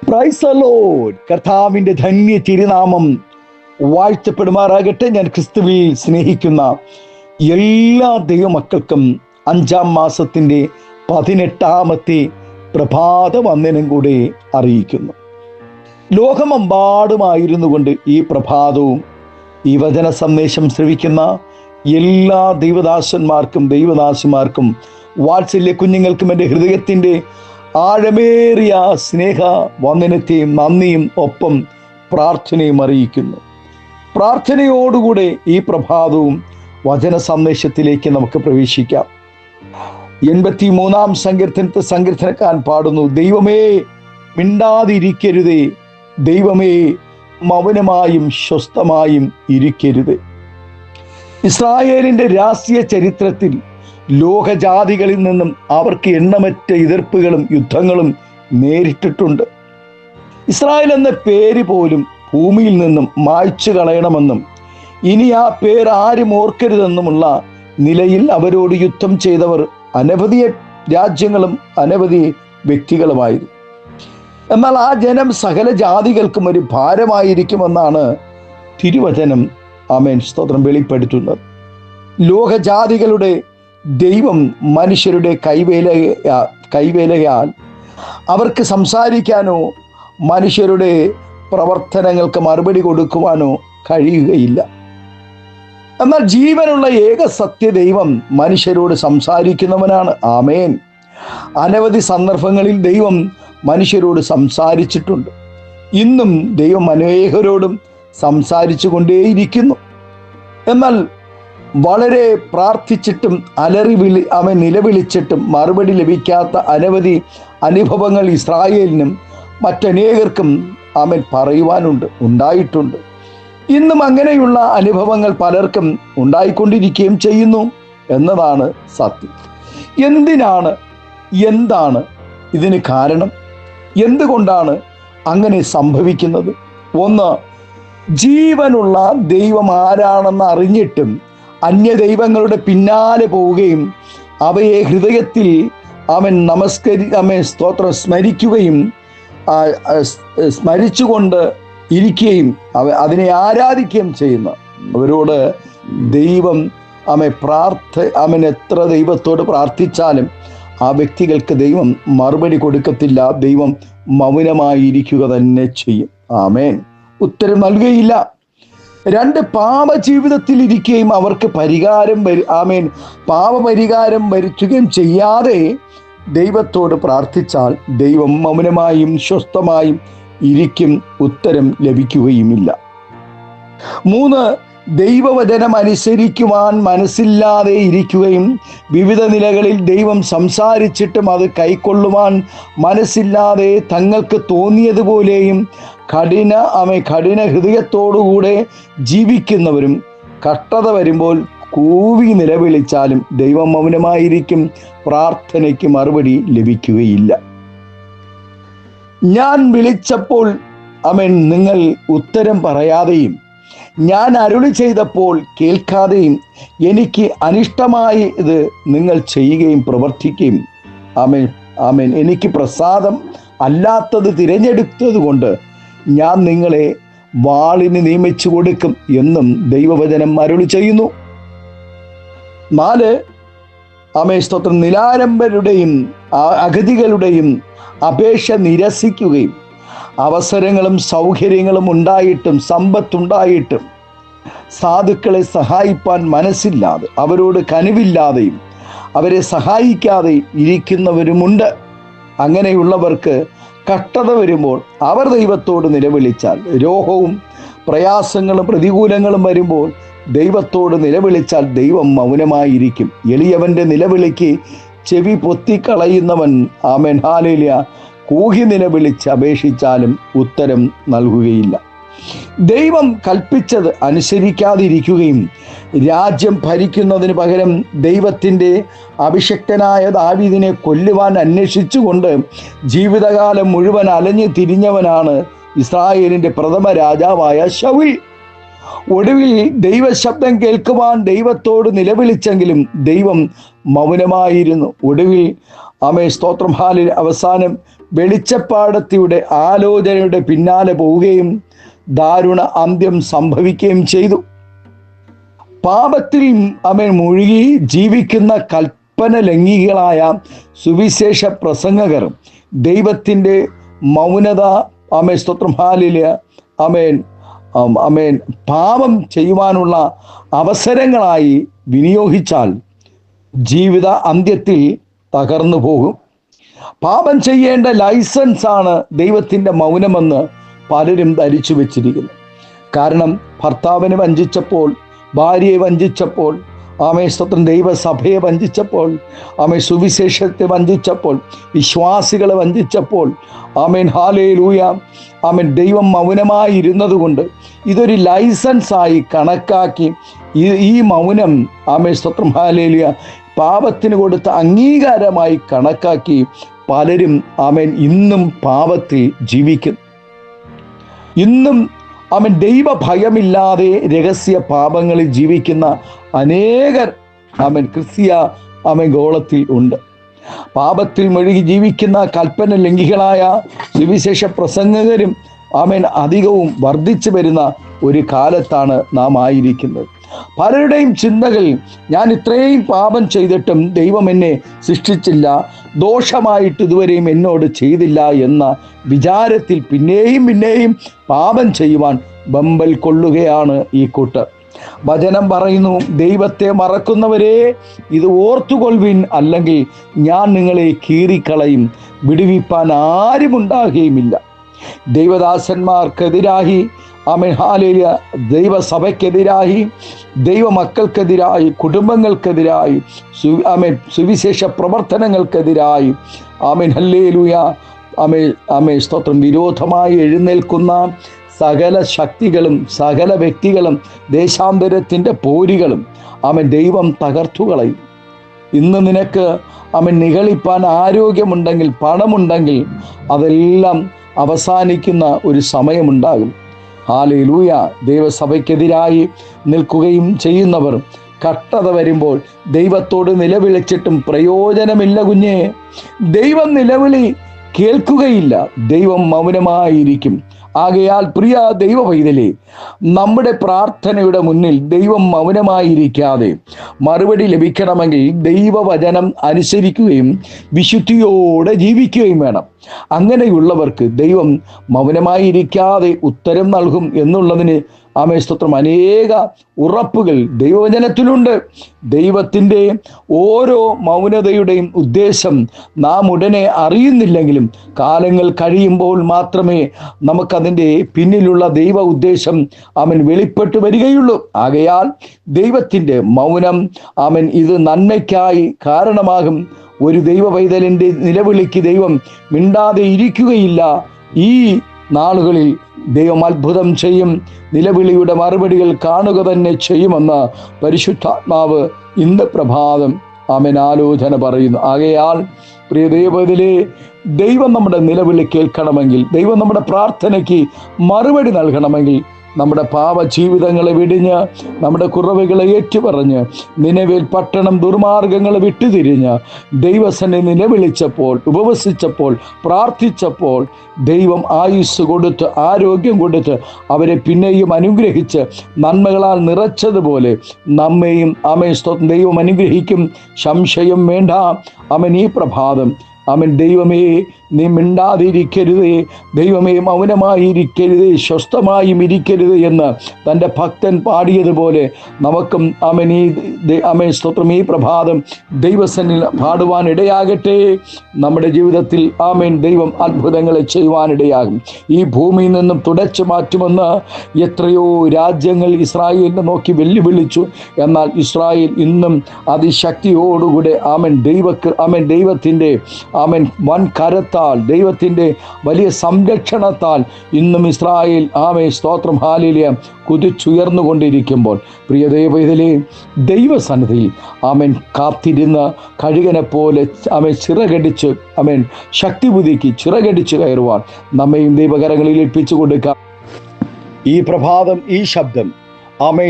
Praise the Lord. കർത്താവിൻ്റെ ധന്യ തിരുനാമം വാഴ്ത്തപ്പെടുമാറാകട്ടെ. ഞാൻ ക്രിസ്തുവിൽ സ്നേഹിക്കുന്ന എല്ലാ ദൈവമക്കൾക്കും 5-ാം മാസത്തിൻ്റെ 18ാമത്തെ പ്രഭാത വന്ദനം കൂടെ അറിയിക്കുന്നു. ലോകമെമ്പാടുമായിരുന്നു കൊണ്ട് ഈ പ്രഭാതവും ഈ വചന സന്ദേശം ശ്രവിക്കുന്ന എല്ലാ ദൈവദാസന്മാർക്കും ദൈവദാസിമാർക്കും വാത്സല്യ കുഞ്ഞുങ്ങൾക്കും എൻ്റെ ഹൃദയത്തിൻ്റെ ആഴമേറിയ സ്നേഹ വന്ദനത്തെയും നന്ദിയും ഒപ്പം പ്രാർത്ഥനയും അറിയിക്കുന്നു. പ്രാർത്ഥനയോടുകൂടെ ഈ പ്രഭാതവും വചന സന്ദേശത്തിലേക്ക് നമുക്ക് പ്രവേശിക്കാം. 83-ാം സങ്കീർത്തനത്തെ സങ്കീർത്തനക്കാരൻ പാടുന്നു: ദൈവമേ മിണ്ടാതിരിക്കരുതേ, ദൈവമേ മൗനമായും സ്വസ്ഥമായും ഇരിക്കരുത്. ഇസ്രായേലിൻ്റെ രാഷ്ട്രീയ ചരിത്രത്തിൽ ലോകജാതികളിൽ നിന്നും അവർക്ക് എണ്ണമറ്റ എതിർപ്പുകളും യുദ്ധങ്ങളും നേരിട്ടിട്ടുണ്ട്. ഇസ്രായേൽ എന്ന പേര് പോലും ഭൂമിയിൽ നിന്നും മായ്ച്ചു കളയണമെന്നും ഇനി ആ പേര് ആരും ഓർക്കരുതെന്നുമുള്ള നിലയിൽ അവരോട് യുദ്ധം ചെയ്തവർ അനവധി രാജ്യങ്ങളും അനവധി വ്യക്തികളുമായിരുന്നു. എന്നാൽ ആ ജനം സകല ജാതികൾക്കും ഒരു ഭാരമായിരിക്കുമെന്നാണ് തിരുവചനം സ്തോത്രം വെളിപ്പെടുത്തുന്നത്. ലോകജാതികളുടെ ദൈവം മനുഷ്യരുടെ കൈവേലയാൽ അവർക്ക് സംസാരിക്കാനോ മനുഷ്യരുടെ പ്രവർത്തനങ്ങൾക്ക് മറുപടി കൊടുക്കുവാനോ കഴിയുകയില്ല. എന്നാൽ ജീവനുള്ള ഏക സത്യ ദൈവം മനുഷ്യരോട് സംസാരിക്കുന്നവനാണ്. ആമേൻ. അനവധി സന്ദർഭങ്ങളിൽ ദൈവം മനുഷ്യരോട് സംസാരിച്ചിട്ടുണ്ട്. ഇന്നും ദൈവം അനേകരോടും സംസാരിച്ചു കൊണ്ടേയിരിക്കുന്നു. എന്നാൽ വളരെ പ്രാർത്ഥിച്ചിട്ടും നിലവിളിച്ചിട്ടും മറുപടി ലഭിക്കാത്ത അനവധി അനുഭവങ്ങൾ ഇസ്രായേലിനും മറ്റനേകർക്കും ഉണ്ടായിട്ടുണ്ട്. ഇന്നും അങ്ങനെയുള്ള അനുഭവങ്ങൾ പലർക്കും ഉണ്ടായിക്കൊണ്ടിരിക്കുകയും ചെയ്യുന്നു എന്നതാണ് സത്യം. എന്താണ് ഇതിന് കാരണം? എന്തുകൊണ്ടാണ് അങ്ങനെ സംഭവിക്കുന്നത്? ഒന്ന്, ജീവനുള്ള ദൈവം ആരാണെന്ന് അറിഞ്ഞിട്ടും അന്യദൈവങ്ങളുടെ പിന്നാലെ പോവുകയും അവയെ ഹൃദയത്തിൽ സ്മരിക്കുകയും സ്മരിച്ചുകൊണ്ട് ഇരിക്കുകയും അതിനെ ആരാധിക്കുകയും ചെയ്യുന്ന അവരോട് ദൈവം എത്ര ദൈവത്തോട് പ്രാർത്ഥിച്ചാലും ആ വ്യക്തികൾക്ക് ദൈവം മറുപടി കൊടുക്കത്തില്ല. ദൈവം മൗനമായിരിക്കുക തന്നെ ചെയ്യും. ആമേൻ. ഉത്തരം നൽകുകയില്ല. 2, പാപജീവിതത്തിൽ ഇരിക്കുകയും അവർക്ക് പാപപരിഹാരം വരുത്തുകയും ചെയ്യാതെ ദൈവത്തോട് പ്രാർത്ഥിച്ചാൽ ദൈവം മൗനമായും സ്വസ്ഥമായും ഇരിക്കും, ഉത്തരം ലഭിക്കുകയുമില്ല. 3, ദൈവവചനം അനുസരിക്കുവാൻ മനസ്സില്ലാതെ ഇരിക്കുകയും വിവിധ നിലകളിൽ ദൈവം സംസാരിച്ചിട്ടും അത് കൈക്കൊള്ളുവാൻ മനസ്സില്ലാതെ തങ്ങൾക്ക് തോന്നിയതുപോലെയും കഠിന ഹൃദയത്തോടുകൂടെ ജീവിക്കുന്നവരും കഷ്ടത വരുമ്പോൾ കൂവി നിലവിളിച്ചാലും ദൈവം മൗനമായിരിക്കും, പ്രാർത്ഥനയ്ക്ക് മറുപടി ലഭിക്കുകയില്ല. ഞാൻ വിളിച്ചപ്പോൾ നിങ്ങൾ ഉത്തരം പറയാതെയും ഞാൻ അരുളി ചെയ്തപ്പോൾ കേൾക്കാതെയും എനിക്ക് അനിഷ്ടമായത് നിങ്ങൾ ചെയ്യുകയും പ്രവർത്തിക്കുകയും എനിക്ക് പ്രസാദം അല്ലാത്തത് തിരഞ്ഞെടുത്തത് കൊണ്ട് ഞാൻ നിങ്ങളെ വാളിന് നിയമിച്ചു കൊടുക്കും എന്നും ദൈവവചനം അരുളി ചെയ്യുന്നു. 4, സ്തോത്രം, നിലാരംഭരുടെയും അഗതികളുടെയും അപേക്ഷ നിരസിക്കുകയും അവസരങ്ങളും സൗകര്യങ്ങളും ഉണ്ടായിട്ടും സമ്പത്തുണ്ടായിട്ടും സാധുക്കളെ സഹായിപ്പാൻ മനസ്സില്ലാതെ അവരോട് കനിവില്ലാതെയും അവരെ സഹായിക്കാതെ ഇരിക്കുന്നവരുമുണ്ട്. അങ്ങനെയുള്ളവർക്ക് കഷ്ടത വരുമ്പോൾ അവർ ദൈവത്തോട് നിലവിളിച്ചാൽ, രോഗവും പ്രയാസങ്ങളും പ്രതികൂലങ്ങളും വരുമ്പോൾ ദൈവത്തോട് നിലവിളിച്ചാൽ ദൈവം മൗനമായിരിക്കും. എളിയവൻ്റെ നിലവിളിക്ക് ചെവി പൊത്തിക്കളയുന്നവൻ ഹല്ലേലൂയ കൂകി നിലവിളിച്ച് അപേക്ഷിച്ചാലും ഉത്തരം നൽകുകയില്ല. ദൈവം കൽപ്പിച്ചത് അനുസരിക്കാതിരിക്കുകയും രാജ്യം ഭരിക്കുന്നതിന് പകരം ദൈവത്തിൻ്റെ അഭിഷിക്തനായ ദാവീദിനെ കൊല്ലുവാൻ അന്വേഷിച്ചുകൊണ്ട് ജീവിതകാലം മുഴുവൻ അലഞ്ഞു തിരിഞ്ഞവനാണ് ഇസ്രായേലിൻ്റെ പ്രഥമ രാജാവായ ശൗൽ. ഒടുവിൽ ദൈവശബ്ദം കേൾക്കുവാൻ ദൈവത്തോട് നിലവിളിച്ചെങ്കിലും ദൈവം മൗനമായിരുന്നു. ഒടുവിൽ ആമേ സ്തോത്രം ഹാലിൽ അവസാനം വെളിച്ചപ്പാടത്തിയുടെ ആലോചനയുടെ പിന്നാലെ പോവുകയും ദാരുണ അന്ത്യം സംഭവിക്കുകയും ചെയ്തു. പാപത്തിൽ ആമേൻ മുഴുകി ജീവിക്കുന്ന കൽപ്പന ലംഘികളായ സുവിശേഷ പ്രസംഗകർ ദൈവത്തിൻ്റെ മൗനത ആമേൻ സ്തോത്രം ഹാലില് ആമേൻ ആമേൻ പാപം ചെയ്യുവാനുള്ള അവസരങ്ങളായി വിനിയോഗിച്ചാൽ ജീവിത അന്ത്യത്തിൽ തകർന്നു പോകും. പാപം ചെയ്യേണ്ട ലൈസൻസാണ് ദൈവത്തിൻ്റെ മൗനമെന്ന് പലരും ധരിച്ചു വെച്ചിരിക്കുന്നു. കാരണം ഭർത്താവിനെ വഞ്ചിച്ചപ്പോൾ, ഭാര്യയെ വഞ്ചിച്ചപ്പോൾ, ആമേ സ്തോത്രം ദൈവസഭയെ വഞ്ചിച്ചപ്പോൾ, ആമേ സുവിശേഷത്തെ വഞ്ചിച്ചപ്പോൾ, വിശ്വാസികളെ വഞ്ചിച്ചപ്പോൾ, ആമേൻ ഹല്ലേലൂയ, ആമേൻ ദൈവം മൗനമായി ഇരുന്നത് കൊണ്ട് ഇതൊരു ലൈസൻസായി കണക്കാക്കി ഈ മൗനം ആമേ സ്തോത്രം ഹല്ലേലൂയ പാപത്തിന് കൊടുത്ത അംഗീകാരമായി കണക്കാക്കി പലരും ആമേൻ ഇന്നും പാപത്തിൽ ജീവിക്കുന്നു. ഇന്നും ആമേൻ ദൈവ ഭയമില്ലാതെ രഹസ്യ പാപങ്ങളിൽ ജീവിക്കുന്ന അനേകർ ആമേൻ ക്രിസ്തീയ ആമേൻ ഗോളത്തിൽ ഉണ്ട്. പാപത്തിൽ മുഴുകി ജീവിക്കുന്ന കൽപ്പന ലംഘികളായ സുവിശേഷ പ്രസംഗകരും ആമേൻ അധികവും വർദ്ധിച്ചു വരുന്ന ഒരു കാലത്താണ് നാം ആയിരിക്കുന്നത്. പലരുടെയും ചിന്തകൾ, ഞാൻ ഇത്രയും പാപം ചെയ്തിട്ടും ദൈവം എന്നെ സൃഷ്ടിച്ചില്ല, ദോഷമായിട്ട് ഇതുവരെയും എന്നോട് ചെയ്തില്ല എന്ന വിചാരത്തിൽ പിന്നെയും പാപം ചെയ്യുവാൻ ബമ്പൽ കൊള്ളുകയാണ് ഈ കൂട്ടർ. വചനം പറയുന്നു, ദൈവത്തെ മറക്കുന്നവരെ ഇത് ഓർത്തുകൊള്ളുവിൻ, അല്ലെങ്കിൽ ഞാൻ നിങ്ങളെ കീറിക്കളയും, വിടുവിപ്പാൻ ആരുമുണ്ടാകുകയുമില്ല. ദൈവദാസന്മാർക്കെതിരായി ആമേൻ ഹല്ലേലൂയ ദൈവസഭയ്ക്കെതിരായി, ദൈവമക്കൾക്കെതിരായി, കുടുംബങ്ങൾക്കെതിരായി, ആമേൻ സുവിശേഷ പ്രവർത്തനങ്ങൾക്കെതിരായി ആമേൻ ഹല്ലേലൂയ ആമേൻ സ്തോത്രം വിരോധമായി എഴുന്നേൽക്കുന്ന സകല ശക്തികളും സകല വ്യക്തികളും ദേശാന്തരത്തിൻ്റെ പോരികളും ആമേൻ ദൈവം തകർത്തുകളയും. ഇന്ന് നിനക്ക് ആമേൻ നിഗളിപ്പാൻ ആരോഗ്യമുണ്ടെങ്കിൽ, പണമുണ്ടെങ്കിൽ അതെല്ലാം അവസാനിക്കുന്ന ഒരു സമയമുണ്ടാകും. ഹല്ലേലൂയ. ദൈവസഭയ്ക്കെതിരായി നിൽക്കുകയും ചെയ്യുന്നവർ കഷ്ടത വരുമ്പോൾ ദൈവത്തോട് നിലവിളിച്ചിട്ടും പ്രയോജനമില്ല കുഞ്ഞേ. ദൈവം നിലവിളി കേൾക്കുകയില്ല, ദൈവം മൗനമായിരിക്കും. ആകയാൽ പ്രിയ ദൈവ പൈതലേ, നമ്മുടെ പ്രാർത്ഥനയുടെ മുന്നിൽ ദൈവം മൗനമായിരിക്കാതെ മറുപടി ലഭിക്കണമെങ്കിൽ ദൈവവചനം അനുസരിക്കുകയും വിശുദ്ധിയോടെ ജീവിക്കുകയും വേണം. അങ്ങനെയുള്ളവർക്ക് ദൈവം മൗനമായിരിക്കാതെ ഉത്തരം നൽകും എന്നുള്ളതിന് ആമേ സ്തോത്രം അനേക ഉറപ്പുകൾ ദൈവവചനത്തിലുണ്ട്. ദൈവത്തിൻ്റെ ഓരോ മൗനതയുടെയും ഉദ്ദേശം നാം ഉടനെ അറിയുന്നില്ലെങ്കിലും കാലങ്ങൾ കഴിയുമ്പോൾ മാത്രമേ നമുക്കതിൻ്റെ പിന്നിലുള്ള ദൈവ ഉദ്ദേശം അവൻ വെളിപ്പെട്ടു വരികയുള്ളൂ. ആകയാൽ ദൈവത്തിൻ്റെ മൗനം അവൻ ഇത് നന്മയ്ക്കായി കാരണമാകും. ഒരു ദൈവ പൈതലിൻ്റെ നിലവിളിക്ക് ദൈവം മിണ്ടാതെ ഇരിക്കുകയില്ല. ഈ നാളുകളിൽ ദൈവം അത്ഭുതം ചെയ്യും, നിലവിളിയുടെ മറുപടികൾ കാണുക തന്നെ ചെയ്യുമെന്ന് പരിശുദ്ധാത്മാവ് ഇന്ന് പ്രഭാതം ആമേൻ ആലോചന പറയുന്നു. ആകയാൽ പ്രിയ ദൈവത്തിലെ ദൈവം നമ്മുടെ നിലവിളി കേൾക്കണമെങ്കിൽ, ദൈവം നമ്മുടെ പ്രാർത്ഥനയ്ക്ക് മറുപടി നൽകണമെങ്കിൽ നമ്മുടെ പാപജീവിതങ്ങളെ വെടിഞ്ഞ് നമ്മുടെ കുറവുകളെ ഏറ്റുപറഞ്ഞ് നിനവേൽ പട്ടണം ദുർമാർഗങ്ങളെ വിട്ടുതിരിഞ്ഞ് ദൈവസന്നെ നിലവിളിച്ചപ്പോൾ, ഉപവസിച്ചപ്പോൾ, പ്രാർത്ഥിച്ചപ്പോൾ ദൈവം ആയുസ് കൊടുത്ത് ആരോഗ്യം കൊടുത്ത് അവരെ പിന്നെയും അനുഗ്രഹിച്ച് നന്മകളാൽ നിറച്ചതുപോലെ നമ്മെയും ആമേൻ സ്തോത്രം ദൈവം അനുഗ്രഹിക്കും. സംശയം വേണ്ട. അവൻ ഈ പ്രഭാതം അവൻ ദൈവമേ നീ മിണ്ടാതിരിക്കരുതേ, ദൈവമേ മൗനമായിരിക്കരുതേ, സ്വസ്ഥമായും ഇരിക്കരുത് എന്ന് തൻ്റെ ഭക്തൻ പാടിയതുപോലെ നമുക്കും അവൻ അമേൻ സ്തോത്രം ഈ പ്രഭാതം ദൈവസന്നിൽ പാടുവാൻ ഇടയാകട്ടെ. നമ്മുടെ ജീവിതത്തിൽ ആമേൻ ദൈവം അത്ഭുതങ്ങളെ ചെയ്യുവാനിടയാകും. ഈ ഭൂമിയിൽ നിന്നും തുടച്ചു മാറ്റുമെന്ന് എത്രയോ രാജ്യങ്ങൾ ഇസ്രായേലിനെ നോക്കി വെല്ലുവിളിച്ചു. എന്നാൽ ഇസ്രായേൽ ഇന്നും അതിശക്തിയോടുകൂടെ ദൈവത്തിൻ്റെ വൻ കരത്താൽ, ദൈവത്തിൻ്റെ വലിയ സംരക്ഷണത്താൽ ഇന്നും ഇസ്രായേൽ സ്തോത്രം ഹല്ലേലൂയ കുതിച്ചുയർന്നുകൊണ്ടിരിക്കുമ്പോൾ പ്രിയ ദൈവത്തിലെ ദൈവസന്നിധിയിൽ കാത്തിരുന്ന് കഴുകനെ പോലെ ചിറകടിച്ച് ശക്തി പുതുക്കി ചിറകടിച്ച് കയറുവാൻ നമ്മയും ദൈവകരങ്ങളിൽ ഏൽപ്പിച്ചു കൊടുക്കാം. ഈ പ്രഭാതം ഈ ശബ്ദം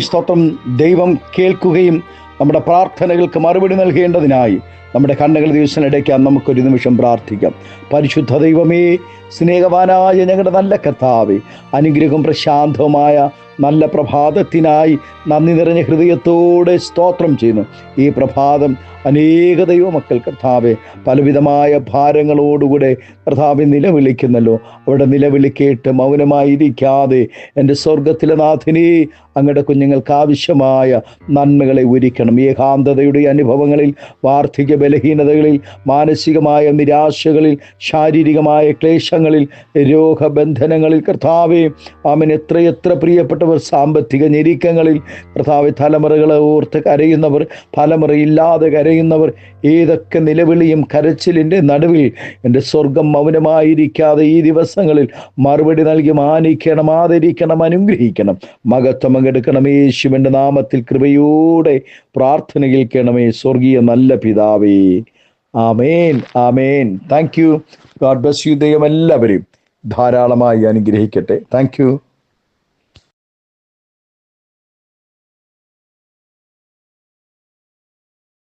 സ്തോത്രം ദൈവം കേൾക്കുകയും നമ്മുടെ പ്രാർത്ഥനകൾക്ക് മറുപടി നൽകേണ്ടതിനായി നമ്മുടെ കണ്ണുകൾ ദിവസത്തിനിടയ്ക്കാൻ നമുക്കൊരു നിമിഷം പ്രാർത്ഥിക്കാം. പരിശുദ്ധ ദൈവമേ, സ്നേഹവാനായ ഞങ്ങളുടെ നല്ല കർത്താവേ, അനുഗ്രഹം പ്രശാന്തവുമായ നല്ല പ്രഭാതത്തിനായി നന്ദി നിറഞ്ഞ ഹൃദയത്തോടെ സ്തോത്രം ചെയ്യുന്നു. ഈ പ്രഭാതം അനേക ദൈവമക്കൾ കർത്താവെ പലവിധമായ ഭാരങ്ങളോടുകൂടെ കർത്താവെ നിലവിളിക്കുന്നല്ലോ. അവിടെ നിലവിളി കേട്ട് മൗനമായിരിക്കാതെ എൻ്റെ സ്വർഗത്തിലെ നാഥനേ, അങ്ങയുടെ കുഞ്ഞുങ്ങൾക്ക് ആവശ്യമായ നന്മകളെ ഒരുക്കണം. ഏകാന്തതയുടെ അനുഭവങ്ങളിൽ, വാർദ്ധക്യ ബലഹീനതകളിൽ, മാനസികമായ നിരാശകളിൽ, ശാരീരികമായ ക്ലേശങ്ങളിൽ, രോഗബന്ധനങ്ങളിൽ കർത്താവെ ആമേൻ എത്രയെത്ര പ്രിയപ്പെട്ടവർ സാമ്പത്തിക ഞെരുക്കങ്ങളിൽ കർത്താവെ തലമുറകളെ ഓർത്ത് കരയുന്നവർ, തലമുറയില്ലാതെ കരയുന്നവർ, ഏതൊക്കെ നിലവിളിയും കരച്ചിലിൻ്റെ നടുവിൽ എൻ്റെ സ്വർഗം മൗനമായിരിക്കാതെ ഈ ദിവസങ്ങളിൽ മറുപടി നൽകി മാനിക്കണം, ആദരിക്കണം, അനുഗ്രഹിക്കണം. മഹത്വം പങ്കെടുക്കണമേ. യേശുവിൻ്റെ നാമത്തിൽ കൃപയോടെ പ്രാർത്ഥന കേൾക്കണമേ സ്വർഗീയ നല്ല പിതാവേ. Amen, amen. Thank you. God bless you. ദൈവം എല്ലാവരെയും ധാരാളമായി അനുഗ്രഹിക്കട്ടെ. Thank U.